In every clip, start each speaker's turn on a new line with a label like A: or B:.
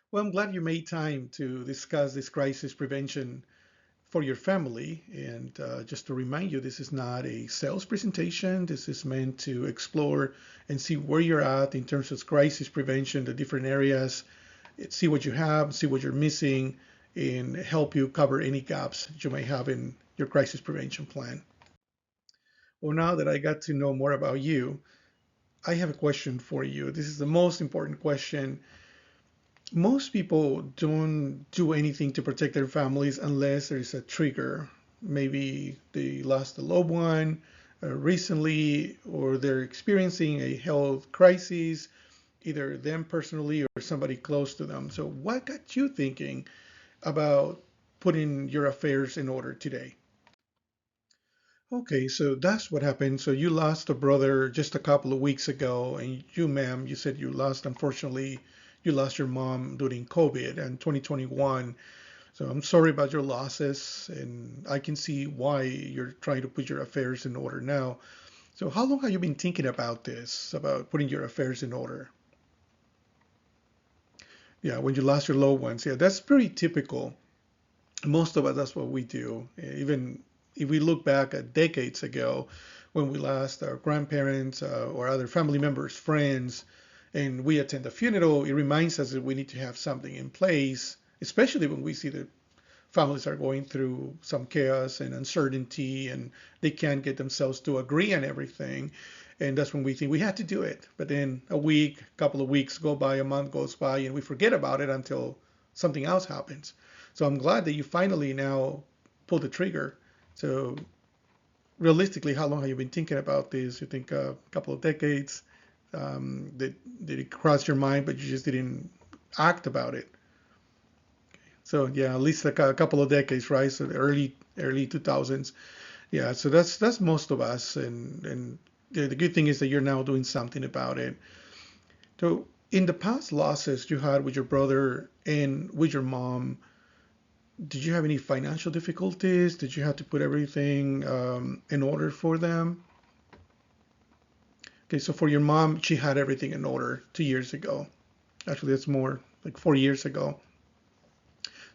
A: Well, I'm glad you made time to discuss this crisis prevention for your family. And just to remind you, this is not a sales presentation. This is meant to explore and see where you're at in terms of crisis prevention, the different areas, see what you have, see what you're missing, and help you cover any gaps that you may have in your crisis prevention plan. Well, now that I got to know more about you, I have a question for you. This is the most important question. Most people don't do anything to protect their families unless there's a trigger. Maybe they lost a loved one recently, or they're experiencing a health crisis, either them personally or somebody close to them. So, what got you thinking about putting your affairs in order today? Okay, so that's what happened. So you lost a brother just a couple of weeks ago, and you, ma'am, you said you lost, unfortunately, you lost your mom during COVID and 2021. So I'm sorry about your losses, and I can see why you're trying to put your affairs in order now. So how long have you been thinking about this, about putting your affairs in order? Yeah, when you lost your loved ones. Yeah, that's pretty typical. Most of us, that's what we do. Even if we look back at decades ago when we lost our grandparents or other family members, friends, and we attend a funeral, it reminds us that we need to have something in place, especially when we see that families are going through some chaos and uncertainty and they can't get themselves to agree on everything. And that's when we think we had to do it. But then a week, a couple of weeks go by, a month goes by, and we forget about it until something else happens. So I'm glad that you finally now pulled the trigger. So realistically, how long have you been thinking about this? You think a couple of decades? Did it cross your mind, but you just didn't act about it? So yeah, at least like a couple of decades, right? So the early 2000s. Yeah, so that's most of us, and the good thing is that you're now doing something about it. So in the past losses you had with your brother and with your mom, did you have any financial difficulties? Did you have to put everything in order for them? Okay, so for your mom, she had everything in order 2 years ago. Actually, that's more like 4 years ago.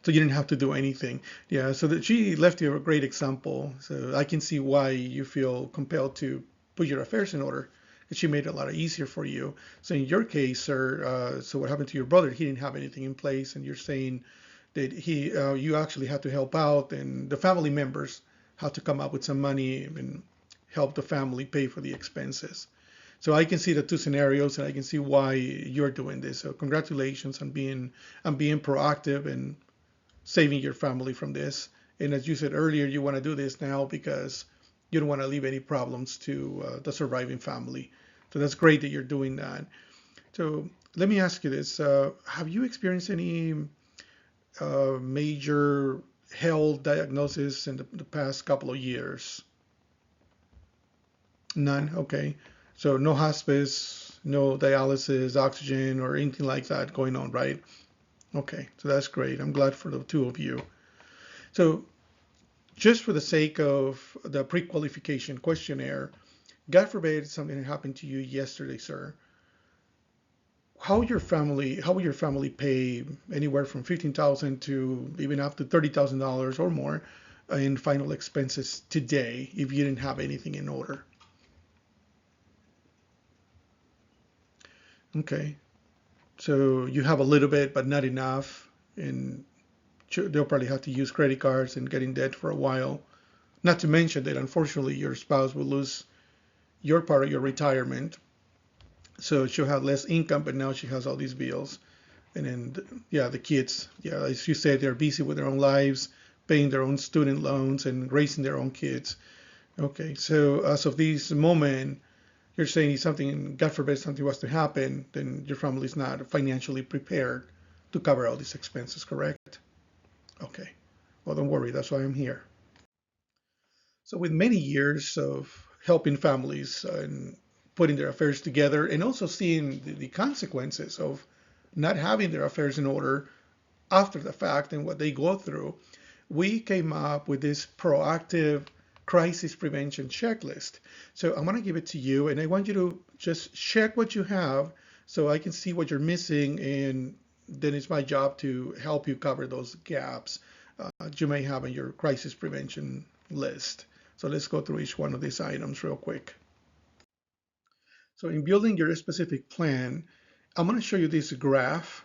A: So you didn't have to do anything. Yeah, so that she left you a great example. So I can see why you feel compelled to put your affairs in order. And she made it a lot easier for you. So in your case, sir, so what happened to your brother? He didn't have anything in place, and you're saying that you actually had to help out, and the family members had to come up with some money and help the family pay for the expenses. So I can see the two scenarios, and I can see why you're doing this. So congratulations on being proactive and saving your family from this. And as you said earlier, you want to do this now because you don't want to leave any problems to the surviving family. So that's great that you're doing that. So let me ask you this: have you experienced any major health diagnosis in the past couple of years? None. Okay. So no hospice, no dialysis, oxygen, or anything like that going on, right? Okay. So that's great. I'm glad for the two of you. So just for the sake of the pre-qualification questionnaire, God forbid something happened to you yesterday, sir. How will your family pay anywhere from 15,000 to even up to $30,000 or more in final expenses today if you didn't have anything in order? Okay, so you have a little bit, but not enough, and they'll probably have to use credit cards and get in debt for a while. Not to mention that unfortunately your spouse will lose your part of your retirement. So she'll have less income, but now she has all these bills. And then, yeah, the kids, yeah, as you said, they're busy with their own lives, paying their own student loans and raising their own kids. Okay, so as of this moment, you're saying if something, God forbid, something was to happen, then your family is not financially prepared to cover all these expenses, correct? Okay, well, don't worry, that's why I'm here. So, with many years of helping families and putting their affairs together, and also seeing the consequences of not having their affairs in order after the fact and what they go through, we came up with this proactive crisis prevention checklist. So, I'm going to give it to you, and I want you to just check what you have so I can see what you're missing and then it's my job to help you cover those gaps you may have on your crisis prevention list. So let's go through each one of these items real quick. So in building your specific plan, I'm going to show you this graph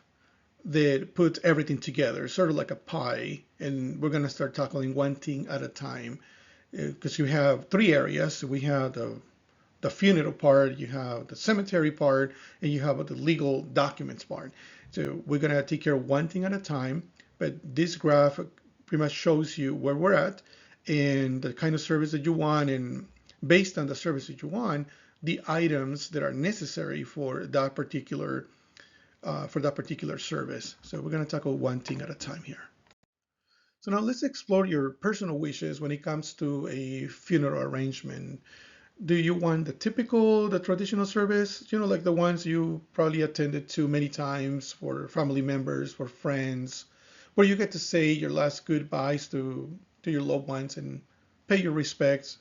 A: that puts everything together, sort of like a pie, and we're going to start tackling one thing at a time because you have three areas. We have the funeral part, you have the cemetery part, and you have the legal documents part. So we're going to take care of one thing at a time, but this graph pretty much shows you where we're at and the kind of service that you want, and based on the service that you want, the items that are necessary for that particular service. So we're going to tackle one thing at a time here. So now let's explore your personal wishes when it comes to a funeral arrangement. Do you want the traditional service, like the ones you probably attended to many times for family members, for friends, where you get to say your last goodbyes to your loved ones and pay your respects,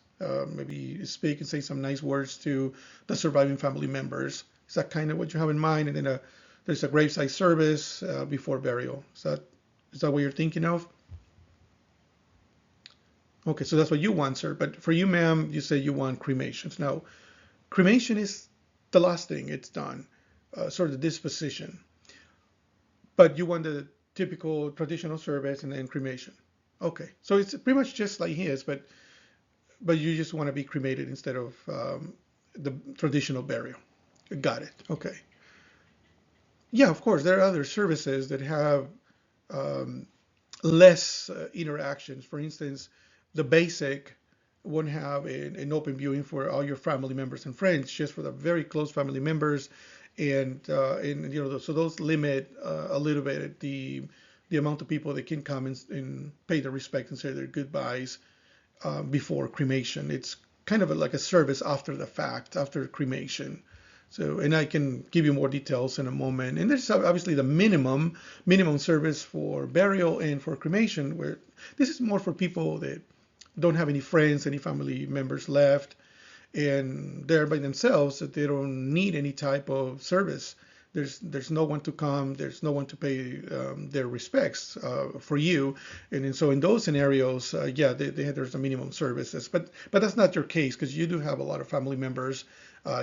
A: maybe speak and say some nice words to the surviving family members? Is that kind of what you have in mind? And then there's a graveside service before burial. Is that what you're thinking of? Okay, so that's what you want, sir. But for you, ma'am, you say you want cremations. Now, cremation is the last thing. It's done, sort of the disposition. But you want the typical traditional service and then cremation. Okay, so it's pretty much just like his, but you just want to be cremated instead of the traditional burial. Got it. Okay. Yeah, of course, there are other services that have less interactions. For instance, the basic won't have an open viewing for all your family members and friends, just for the very close family members, and so those limit a little bit the amount of people that can come and pay their respect and say their goodbyes before cremation. It's kind of like a service after the fact, after cremation. So, and I can give you more details in a moment. And there's obviously the minimum service for burial and for cremation, where this is more for people that don't have any friends, any family members left, and they're by themselves, that they don't need any type of service. There's no one to come, there's no one to pay their respects for you, and so in those scenarios, there's a minimum services, but that's not your case, because you do have a lot of family members.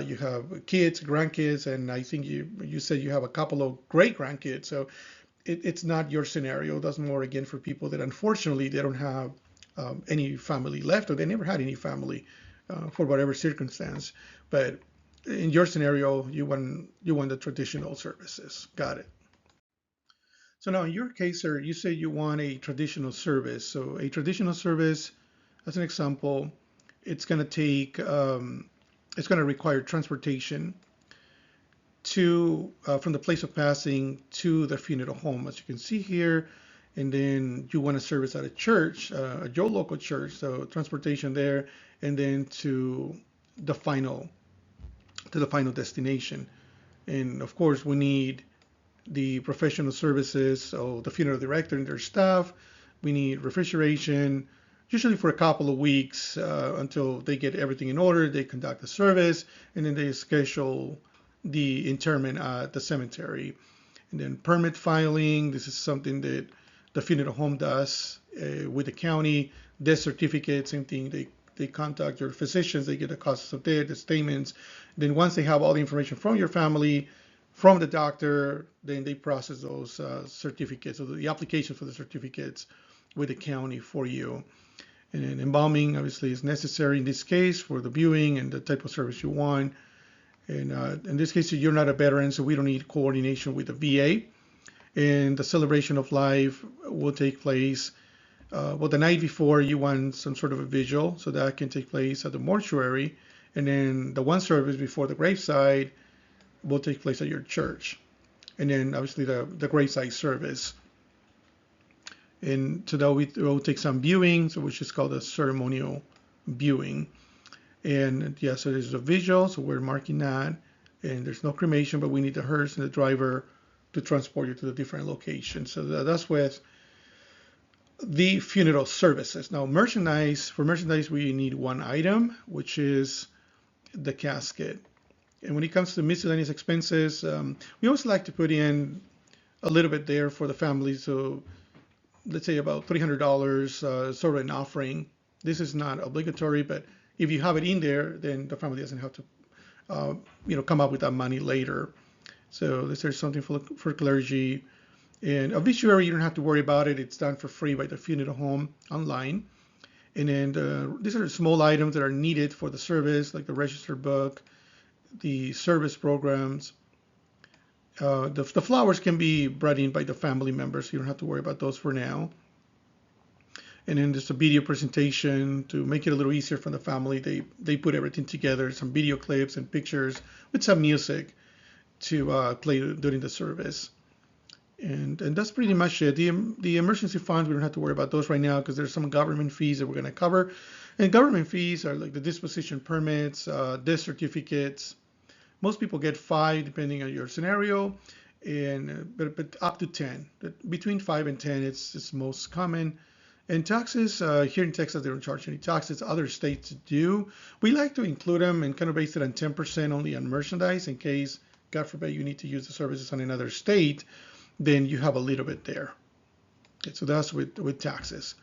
A: You have kids, grandkids, and I think you said you have a couple of great grandkids. So it's not your scenario. That's more again for people that unfortunately they don't have any family left, or they never had any family for whatever circumstance. But in your scenario, you want the traditional services. Got it. So now in your case, sir, you say you want a traditional service. So a traditional service, as an example, it's going to take it's going to require transportation to from the place of passing to the funeral home, as you can see here. And then you want a service at a church, at your local church, so transportation there, and then to the final destination. And of course, we need the professional services, so the funeral director and their staff. We need refrigeration, usually for a couple of weeks until they get everything in order. They conduct the service, and then they schedule the interment at the cemetery. And then permit filing. This is something that the funeral home does with the county. Death certificate, same thing. They contact your physicians. They get the causes of death, the statements. Then once they have all the information from your family, from the doctor, then they process those certificates, or the application for the certificates with the county for you. And embalming obviously is necessary in this case for the viewing and the type of service you want. And in this case, you're not a veteran, so we don't need coordination with the VA. And the celebration of life will take place, the night before you want some sort of a vigil, so that can take place at the mortuary. And then the one service before the graveside will take place at your church. And then obviously the graveside service. And so that will take some viewing, so which is called a ceremonial viewing. And yeah, so there's a vigil, so we're marking that. And there's no cremation, but we need the hearse and the driver to transport you to the different locations. So that's with the funeral services. Now, for merchandise, we need one item, which is the casket. And when it comes to miscellaneous expenses, we always like to put in a little bit there for the family. So let's say about $300, sort of an offering. This is not obligatory, but if you have it in there, then the family doesn't have to, come up with that money later. So this is something for clergy. And obituary, you don't have to worry about it. It's done for free by the funeral home online. And then these are small items that are needed for the service, like the register book, the service programs. The flowers can be brought in by the family members. So you don't have to worry about those for now. And then there's a video presentation to make it a little easier for the family. They put everything together, some video clips and pictures with some music to play during the service. And that's pretty much it. The emergency funds, we don't have to worry about those right now because there's some government fees that we're going to cover. And government fees are like the disposition permits, death certificates. Most people get 5 depending on your scenario, but up to 10. Between 5 and 10, it's most common. And taxes, here in Texas, they don't charge any taxes. Other states do. We like to include them and kind of base it on 10% only on merchandise in case, God forbid, you need to use the services on another state, then you have a little bit there. Okay, so that's with taxes.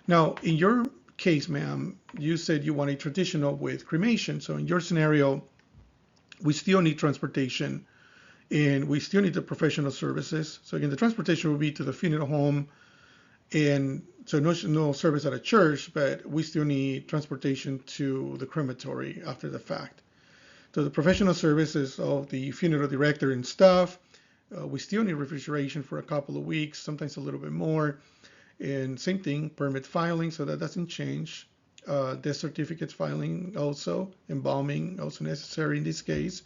A: Now, in your case, ma'am, you said you want a traditional with cremation. So in your scenario, we still need transportation and we still need the professional services. So again, the transportation will be to the funeral home, and so no service at a church, but we still need transportation to the crematory after the fact. So the professional services of the funeral director and staff, we still need refrigeration for a couple of weeks, sometimes a little bit more. And same thing, permit filing, so that doesn't change. Death certificates filing also, embalming also necessary in this case.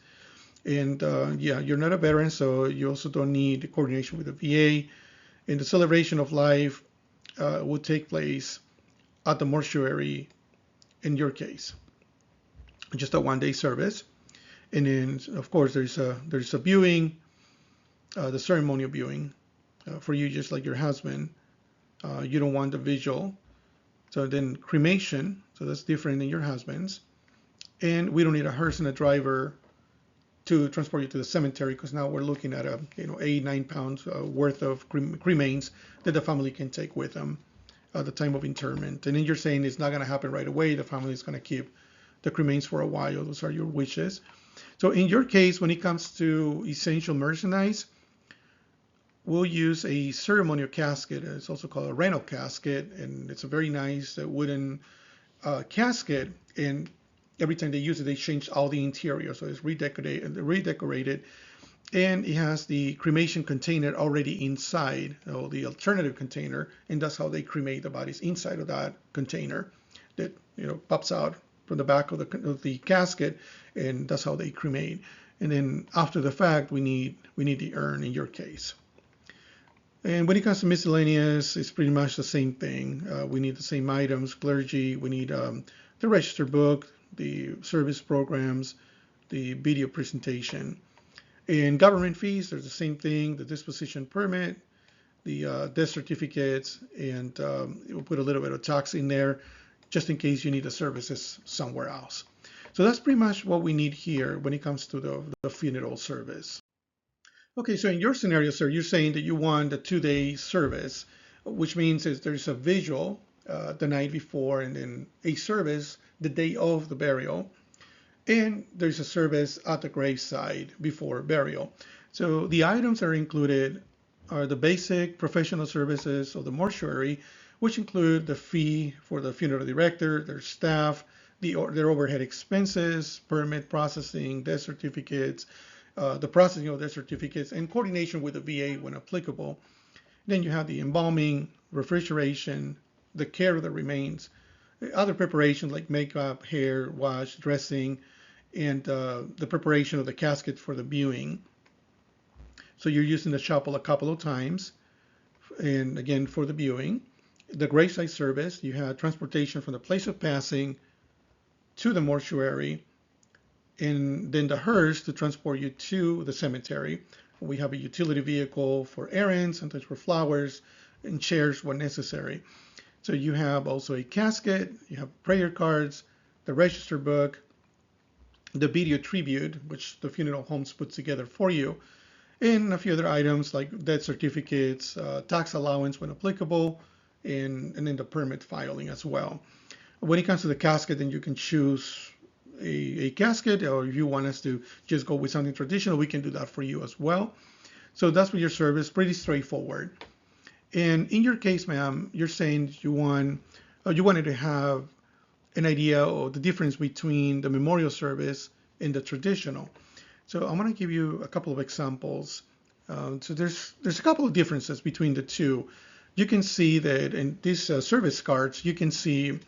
A: And you're not a veteran, so you also don't need coordination with the VA. And the celebration of life will take place at the mortuary in your case, just a one-day service. And then, of course, there's a viewing, the ceremonial viewing for you, just like your husband. You don't want the visual. So then cremation, so that's different than your husband's. And we don't need a hearse and a driver to transport you to the cemetery because now we're looking at 8-9 pounds worth of cremains that the family can take with them at the time of interment. And then you're saying it's not going to happen right away. The family is going to keep the cremains for a while. Those are your wishes. So in your case, when it comes to essential merchandise, we'll use a ceremonial casket. It's also called a rental casket, and it's a very nice wooden casket. And every time they use it, they change all the interior, so it's redecorated, and it has the cremation container already inside, or the alternative container, and that's how they cremate the bodies inside of that container that pops out from the back of the casket, and that's how they cremate. And then after the fact, we need the urn in your case. And when it comes to miscellaneous, it's pretty much the same thing. We need the same items, clergy, we need the register book, the service programs, the video presentation. And government fees, there's the same thing, the disposition permit, the death certificates, and we'll put a little bit of tax in there just in case you need the services somewhere else. So that's pretty much what we need here when it comes to the funeral service. Okay, so in your scenario, sir, you're saying that you want a 2-day service, which means is there's a visual the night before and then a service the day of the burial, and there's a service at the graveside before burial. So the items that are included are the basic professional services of the mortuary, which include the fee for the funeral director, their staff, their overhead expenses, permit processing, death certificates, the processing of death certificates, and coordination with the VA when applicable. Then you have the embalming, refrigeration, the care of the remains, other preparations like makeup, hair, wash, dressing, and the preparation of the casket for the viewing. So you're using the chapel a couple of times, and again for the viewing. The graveside service, you have transportation from the place of passing to the mortuary, and then the hearse to transport you to the cemetery. We have a utility vehicle for errands, sometimes for flowers, and chairs when necessary. So you have also a casket, you have prayer cards, the register book, the video tribute, which the funeral homes put together for you, and a few other items like death certificates, tax allowance when applicable, and then the permit filing as well. When it comes to the casket, then you can choose a casket, or if you want us to just go with something traditional, we can do that for you as well. So that's for your service, pretty straightforward. And in your case, ma'am, you're saying you wanted to have an idea of the difference between the memorial service and the traditional. So I'm going to give you a couple of examples. So there's a couple of differences between the two. You can see that in these service cards, you can see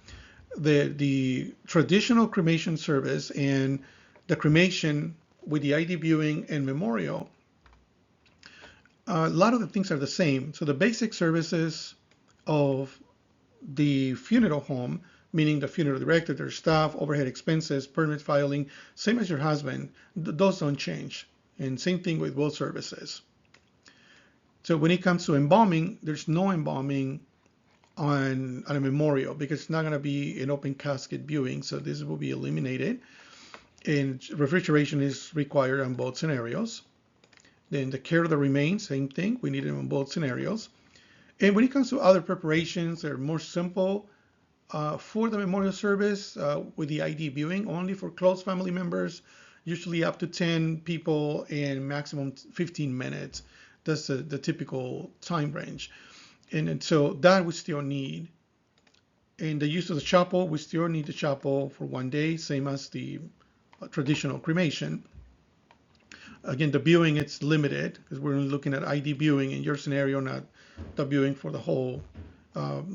A: the traditional cremation service and the cremation with the ID viewing and memorial. A lot of the things are the same. So the basic services of the funeral home, meaning the funeral director, their staff, overhead expenses, permit filing, same as your husband, those don't change. And same thing with both services. So when it comes to embalming, there's no embalming on a memorial because it's not going to be an open casket viewing, so this will be eliminated. And refrigeration is required on both scenarios. Then the care of the remains, same thing, we need it in both scenarios. And when it comes to other preparations, they're more simple. For the memorial service, with the ID viewing, only for close family members, usually up to 10 people and maximum 15 minutes. That's the typical time range. And so that we still need. And the use of the chapel, we still need the chapel for 1 day, same as the traditional cremation. Again, the viewing, it's limited because we're looking at ID viewing in your scenario, not the viewing for the whole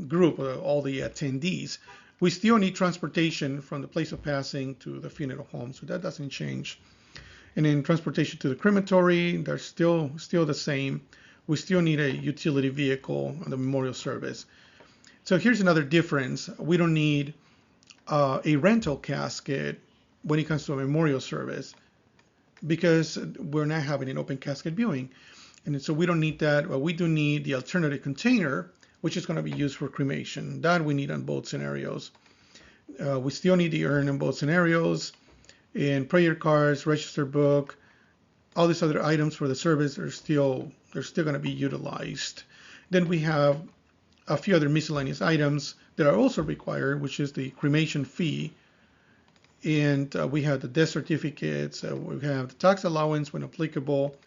A: group, all the attendees. We still need transportation from the place of passing to the funeral home, so that doesn't change. And then transportation to the crematory, they're still the same. We still need a utility vehicle on the memorial service. So here's another difference. We don't need a rental casket when it comes to a memorial service because we're not having an open casket viewing. And so we don't need that. But we do need the alternative container, which is going to be used for cremation. That we need on both scenarios. We still need the urn in both scenarios. And prayer cards, register book, all these other items for the service are still going to be utilized. Then we have a few other miscellaneous items that are also required, which is the cremation fee. And we have the death certificates, we have the tax allowance when applicable,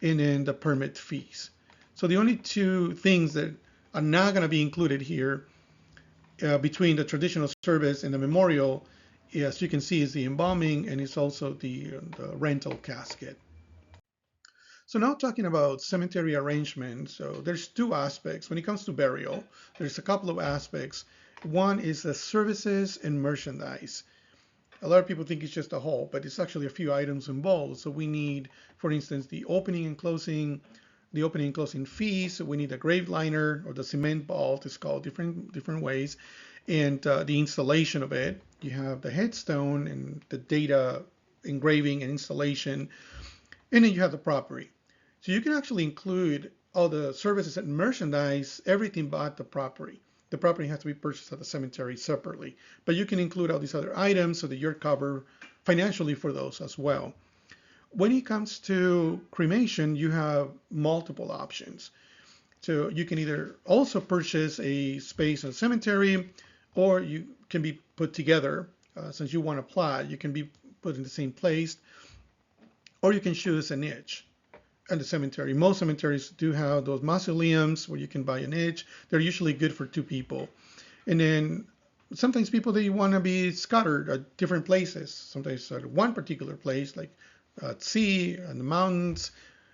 A: and then the permit fees. So the only two things that are not going to be included here between the traditional service and the memorial, as you can see, is the embalming, and it's also the rental casket. So now talking about cemetery arrangement, so there's two aspects. When it comes to burial, there's a couple of aspects. One is the services and merchandise. A lot of people think it's just a whole, but it's actually a few items involved. So we need, for instance, the opening and closing fees. So we need a grave liner or the cement vault. It's called different ways, and the installation of it. You have the headstone and the data engraving and installation, and then you have the property. So you can actually include all the services and merchandise, everything but the property. The property has to be purchased at the cemetery separately, but you can include all these other items so that you're covered financially for those as well. When it comes to cremation, you have multiple options. So you can either also purchase a space in a cemetery, or you can be put together. Since you want to plot, you can be put in the same place, or you can choose a niche at the cemetery. Most cemeteries do have those mausoleums where you can buy a niche. They're usually good for 2 people. And then sometimes people, they want to be scattered at different places. Sometimes at one particular place, like at sea, in the mountains,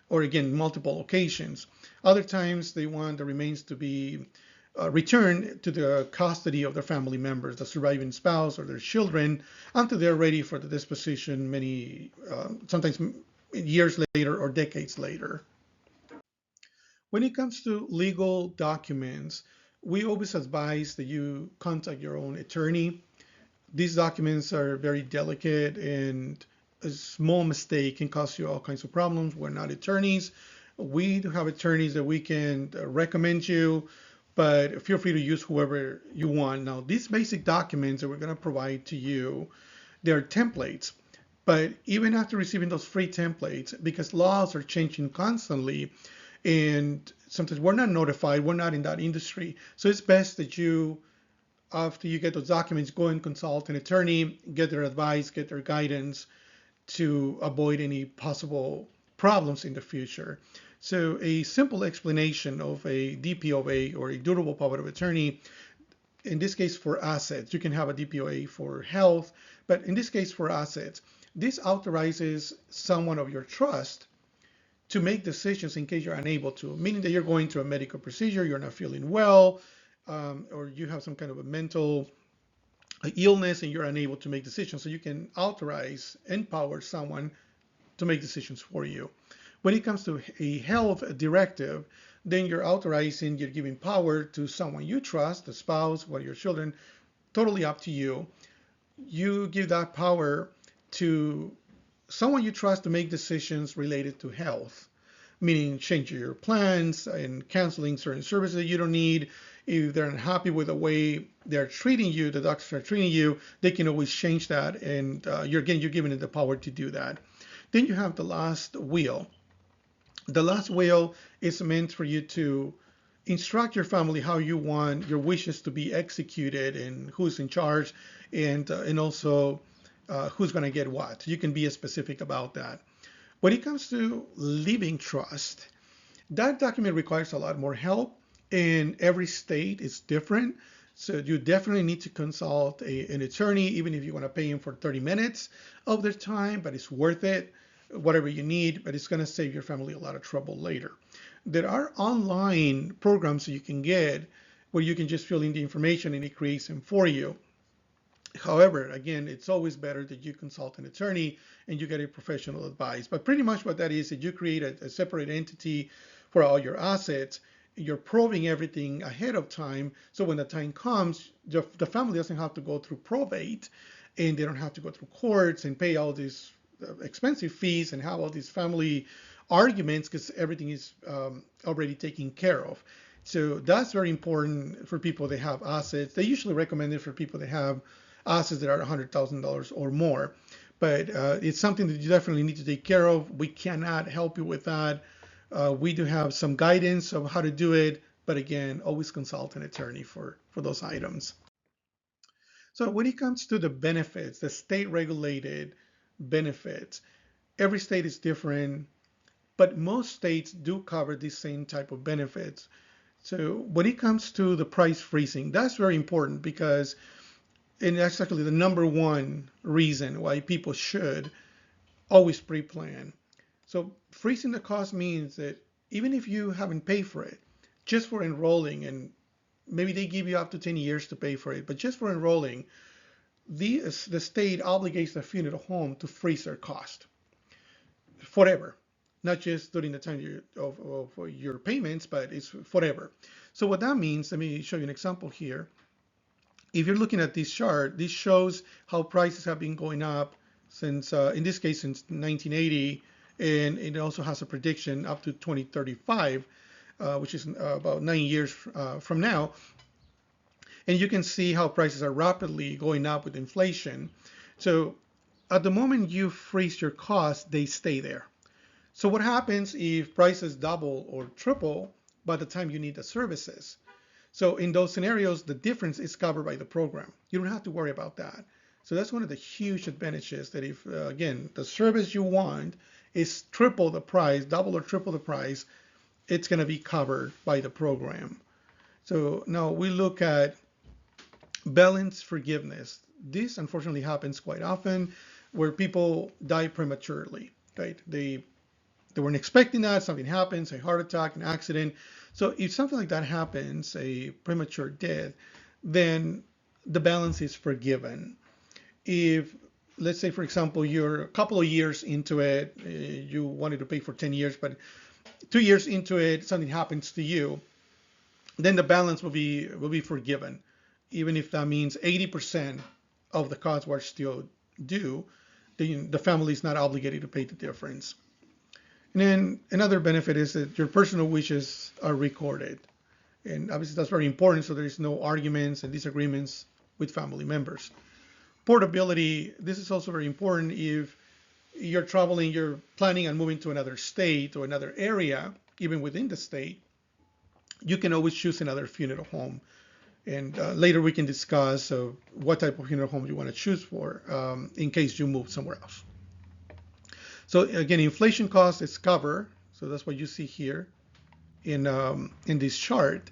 A: or again, multiple locations. Other times they want the remains to be returned to the custody of their family members, the surviving spouse or their children, until they're ready for the disposition sometimes years later or decades later. When it comes to legal documents, we always advise that you contact your own attorney. These documents are very delicate, and a small mistake can cause you all kinds of problems. We're not attorneys. We do have attorneys that we can recommend you, but feel free to use whoever you want. Now, these basic documents that we're going to provide to you, they're templates, But even after receiving those free templates, because laws are changing constantly, and sometimes we're not notified, we're not in that industry. So it's best that you, after you get those documents, go and consult an attorney, get their advice, get their guidance to avoid any possible problems in the future. So a simple explanation of a DPOA, or a durable power of attorney, in this case for assets, you can have a DPOA for health, but in this case for assets, this authorizes someone of your trust to make decisions in case you're unable to, meaning that you're going through a medical procedure, you're not feeling well, or you have some kind of a mental illness and you're unable to make decisions. So you can authorize, empower someone to make decisions for you. When it comes to a health directive, then you're authorizing, you're giving power to someone you trust, the spouse, one of your children, totally up to you. You give that power to someone you trust to make decisions related to health, meaning changing your plans and canceling certain services that you don't need. If they're unhappy with the way they're treating you, the doctors are treating you, they can always change that, and you're giving it the power to do that. Then you have the last will. The last will is meant for you to instruct your family how you want your wishes to be executed and who's in charge, and also who's going to get what. You can be specific about that. When it comes to living trust, that document requires a lot more help, and every state is different. So you definitely need to consult an attorney, even if you want to pay him for 30 minutes of their time, but it's worth it, whatever you need, but it's going to save your family a lot of trouble later. There are online programs that you can get where you can just fill in the information and it creates them for you. However, again, it's always better that you consult an attorney and you get a professional advice. But pretty much what that is you create a separate entity for all your assets. You're probing everything ahead of time. So when the time comes, the family doesn't have to go through probate, and they don't have to go through courts and pay all these expensive fees and have all these family arguments, because everything is already taken care of. So that's very important for people that have assets. They usually recommend it for people that have assets that are $100,000 or more. But it's something that you definitely need to take care of. We cannot help you with that. We do have some guidance of how to do it, but again, always consult an attorney for those items. So when it comes to the benefits, the state regulated benefits, every state is different, but most states do cover the same type of benefits. So when it comes to the price freezing, that's very important, because, and that's actually the number one reason why people should always pre-plan. So freezing the cost means that even if you haven't paid for it, just for enrolling, and maybe they give you up to 10 years to pay for it, but just for enrolling, the state obligates the funeral home to freeze their cost forever, not just during the time of your payments, but it's forever. So what that means, let me show you an example here. If you're looking at this chart, this shows how prices have been going up since, in this case, since 1980, and it also has a prediction up to 2035, which is about 9 years from now. And you can see how prices are rapidly going up with inflation. So at the moment you freeze your costs, they stay there. So what happens if prices double or triple by the time you need the services? So in those scenarios, the difference is covered by the program. You don't have to worry about that. So that's one of the huge advantages, that if, again, the service you want is triple the price, double or triple the price, it's going to be covered by the program. So now we look at balance forgiveness. This unfortunately happens quite often, where people die prematurely, right? They weren't expecting that, something happens, a heart attack, an accident. So if something like that happens, a premature death, then the balance is forgiven. If, let's say, for example, you're a couple of years into it, you wanted to pay for 10 years, but 2 years into it, something happens to you, then the balance will be forgiven, even if that means 80% of the costs were still due. The family is not obligated to pay the difference. And then another benefit is that your personal wishes are recorded. And obviously that's very important, so there is no arguments and disagreements with family members. Portability, this is also very important. If you're traveling, you're planning on moving to another state or another area, even within the state, you can always choose another funeral home. And later we can discuss what type of funeral home you want to choose for in case you move somewhere else. So again, inflation cost is covered. So that's what you see here in this chart.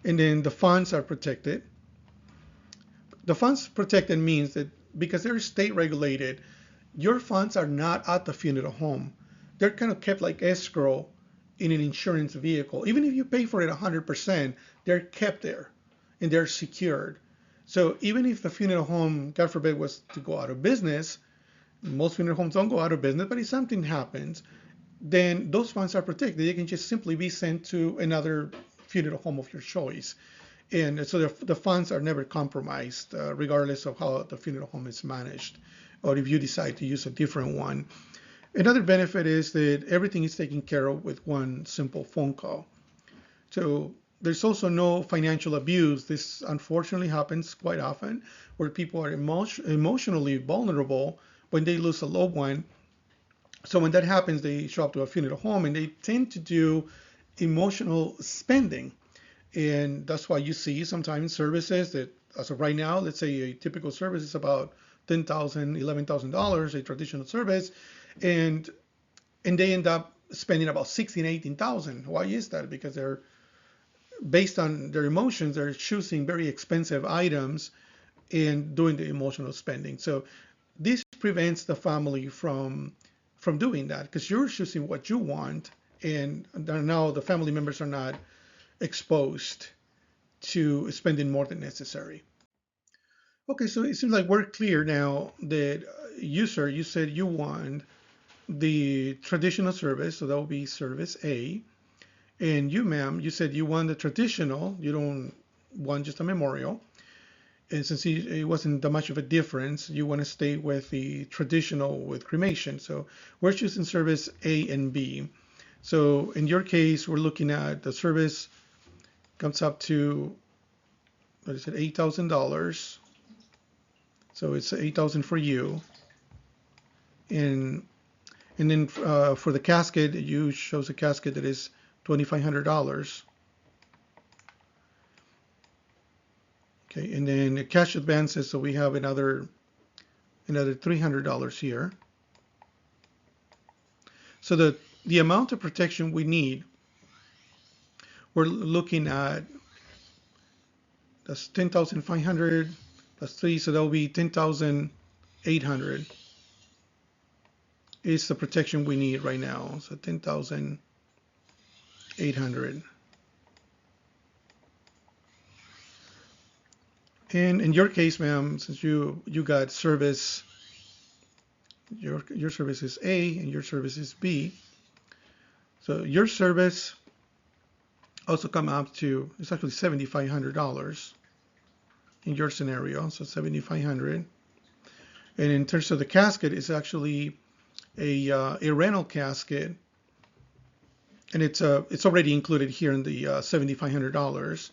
A: And then the funds are protected. The funds protected means that because they're state regulated, your funds are not at the funeral home. They're kind of kept like escrow in an insurance vehicle. Even if you pay for it 100%, they're kept there and they're secured. So even if the funeral home, God forbid, was to go out of business, most funeral homes don't go out of business, but if something happens, then those funds are protected. They can just simply be sent to another funeral home of your choice. And so the funds are never compromised, regardless of how the funeral home is managed, or if you decide to use a different one. Another benefit is that everything is taken care of with one simple phone call. So there's also no financial abuse. This unfortunately happens quite often where people are emotionally vulnerable when they lose a loved one. So when that happens, they show up to a funeral home and they tend to do emotional spending. And that's why you see sometimes services that, as of right now, let's say a typical service is about $10,000, $11,000, a traditional service, and they end up spending about 16, 18,000. Why is that? Because they're based on their emotions, they're choosing very expensive items and doing the emotional spending. So this prevents the family from doing that because you're choosing what you want, and now the family members are not exposed to spending more than necessary. Okay, so it seems like we're clear now that you, sir, you said you want the traditional service, so that will be service A. And you, ma'am, you said you want the traditional, you don't want just a memorial. And since it wasn't that much of a difference, you want to stay with the traditional with cremation. So we're choosing service A and B. So in your case, we're looking at the service comes up to, what is it, $8,000. So it's 8,000 for you. And then for the casket, you chose a casket that is $2,500. Okay, and then the cash advances, so we have another $300 here. So the amount of protection we need, we're looking at, that's 10,500 plus 3, so that will be 10,800 is the protection we need right now. So 10,800. And in your case, ma'am, since you got service, your service is A and your service is B. So your service also come up to, it's actually $7,500 in your scenario, so 7,500. And in terms of the casket, it's actually a rental casket, and it's already included here in the $7,500.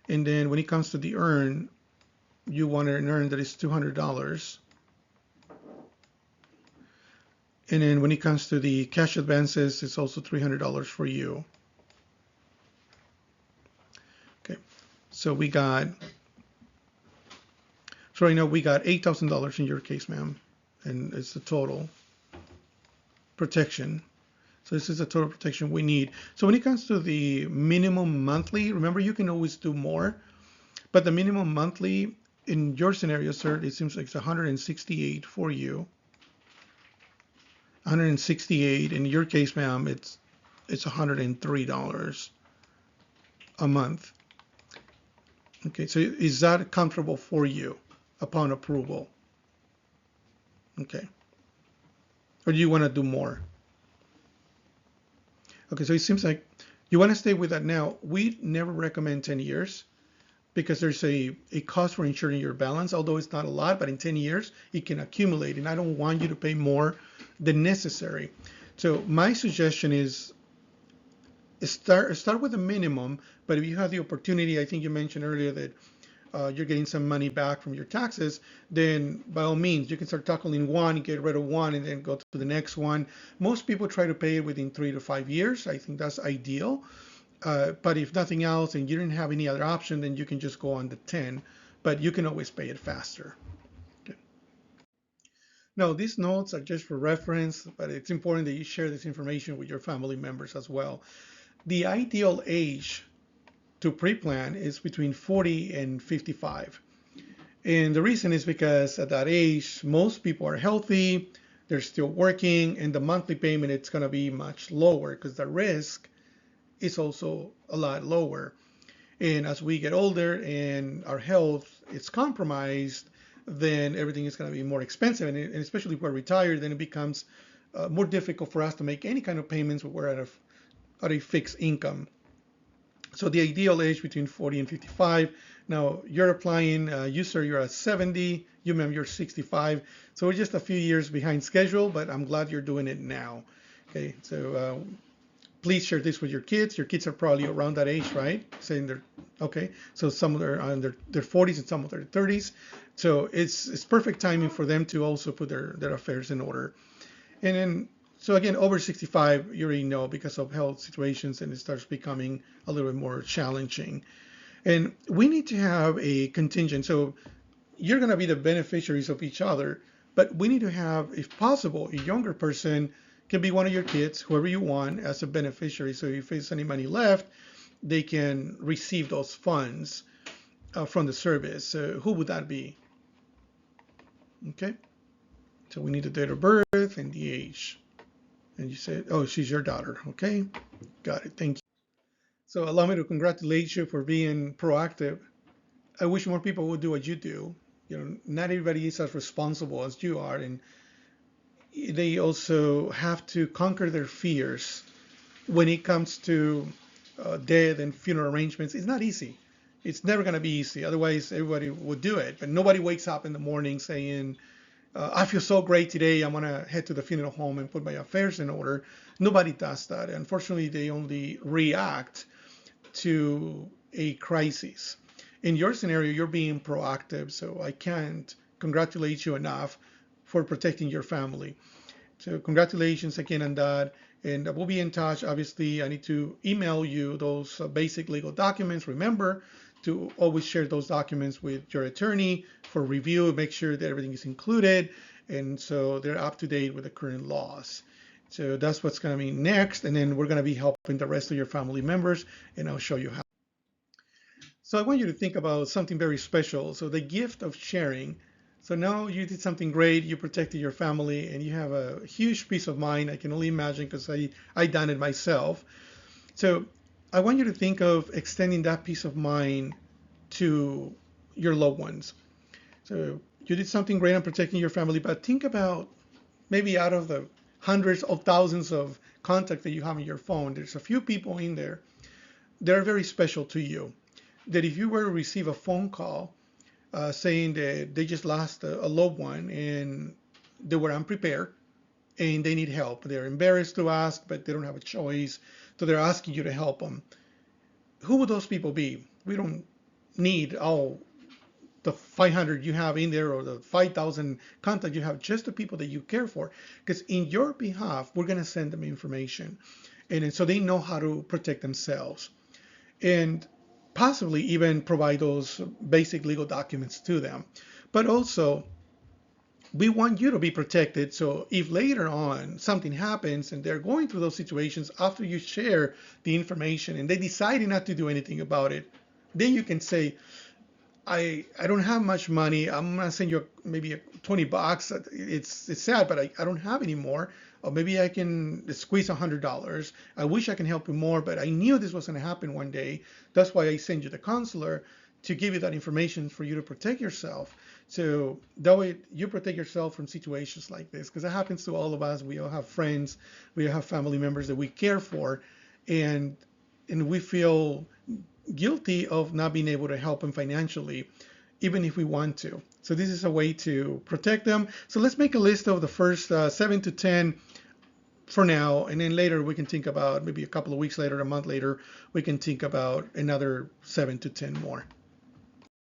A: And then when it comes to the urn, you want an urn that is $200. And then when it comes to the cash advances, it's also $300 for you. Okay, so right now we got $8,000 in your case, ma'am, and it's the total protection. So this is the total protection we need. So when it comes to the minimum monthly, remember you can always do more, but the minimum monthly in your scenario, sir, it seems like it's 168 for you. 168. In your case, ma'am, it's $103 a month. Okay, so is that comfortable for you upon approval? Okay. Or do you want to do more? Okay, so it seems like you want to stay with that now. We never recommend 10 years because there's a cost for insuring your balance, although it's not a lot, but in 10 years, it can accumulate, and I don't want you to pay more than necessary. So my suggestion is start with a minimum, but if you have the opportunity, I think you mentioned earlier that you're getting some money back from your taxes, then by all means, you can start tackling one, get rid of one, and then go to the next one. Most people try to pay it within 3 to 5 years. I think that's ideal. But if nothing else and you didn't have any other option, then you can just go on the 10, but you can always pay it faster. Okay. Now, these notes are just for reference, but it's important that you share this information with your family members as well. The ideal age to pre-plan is between 40 and 55. And the reason is because at that age, most people are healthy, they're still working, and the monthly payment it's going to be much lower because the risk is also a lot lower. And as we get older and our health is compromised, then everything is going to be more expensive. And especially if we're retired, then it becomes more difficult for us to make any kind of payments when we're at a fixed income. So the ideal age between 40 and 55. Now you're applying, you sir, you're at 70, you ma'am, you're 65. So we're just a few years behind schedule, but I'm glad you're doing it now. Okay, so please share this with your kids. Your kids are probably around that age, right? Saying they're okay. So some of them are in their 40s and some of their 30s. So it's perfect timing for them to also put their affairs in order. And then so again, over 65, you already know because of health situations, and it starts becoming a little bit more challenging. And we need to have a contingent. So you're going to be the beneficiaries of each other, but we need to have, if possible, a younger person can be one of your kids, whoever you want, as a beneficiary. So if there's any money left, they can receive those funds from the service. So who would that be? Okay. So we need the date of birth and the age. And you said, oh, she's your daughter. Okay. Got it. Thank you. So allow me to congratulate you for being proactive. I wish more people would do what you do. You know, not everybody is as responsible as you are, and they also have to conquer their fears when it comes to death and funeral arrangements. It's not easy. It's never going to be easy. Otherwise, everybody would do it. But nobody wakes up in the morning saying, I feel so great today. I'm going to head to the funeral home and put my affairs in order. Nobody does that. Unfortunately, they only react to a crisis. In your scenario, you're being proactive. So I can't congratulate you enough for protecting your family. So congratulations again on that. And we'll be in touch. Obviously, I need to email you those basic legal documents. Remember to always share those documents with your attorney for review, make sure that everything is included. And so they're up to date with the current laws. So that's what's going to be next. And then we're going to be helping the rest of your family members, and I'll show you how. So I want you to think about something very special. So the gift of sharing. So now you did something great, you protected your family, and you have a huge peace of mind. I can only imagine because I done it myself. So I want you to think of extending that peace of mind to your loved ones. So you did something great on protecting your family, but think about maybe out of the hundreds of thousands of contacts that you have on your phone, there's a few people in there that are very special to you. That if you were to receive a phone call saying that they just lost a loved one and they were unprepared and they need help. They're embarrassed to ask, but they don't have a choice. So they're asking you to help them. Who would those people be? We don't need all the 500 you have in there or the 5,000 contacts you have, just the people that you care for. Because in your behalf, we're going to send them information. And so they know how to protect themselves. And possibly even provide those basic legal documents to them. But also, we want you to be protected. So if later on something happens and they're going through those situations after you share the information and they decide not to do anything about it, then you can say, I don't have much money. I'm gonna send you maybe $20. It's sad, but I don't have any more. Or maybe I can squeeze $100. I wish I can help you more, but I knew this was gonna happen one day. That's why I sent you the counselor to give you that information for you to protect yourself. So that way you protect yourself from situations like this, because it happens to all of us. We all have friends, we all have family members that we care for, and we feel guilty of not being able to help them financially, even if we want to. So this is a way to protect them. So let's make a list of the first 7 to 10 for now, and then later we can think about, maybe a couple of weeks later, a month later, we can think about another 7 to 10 more.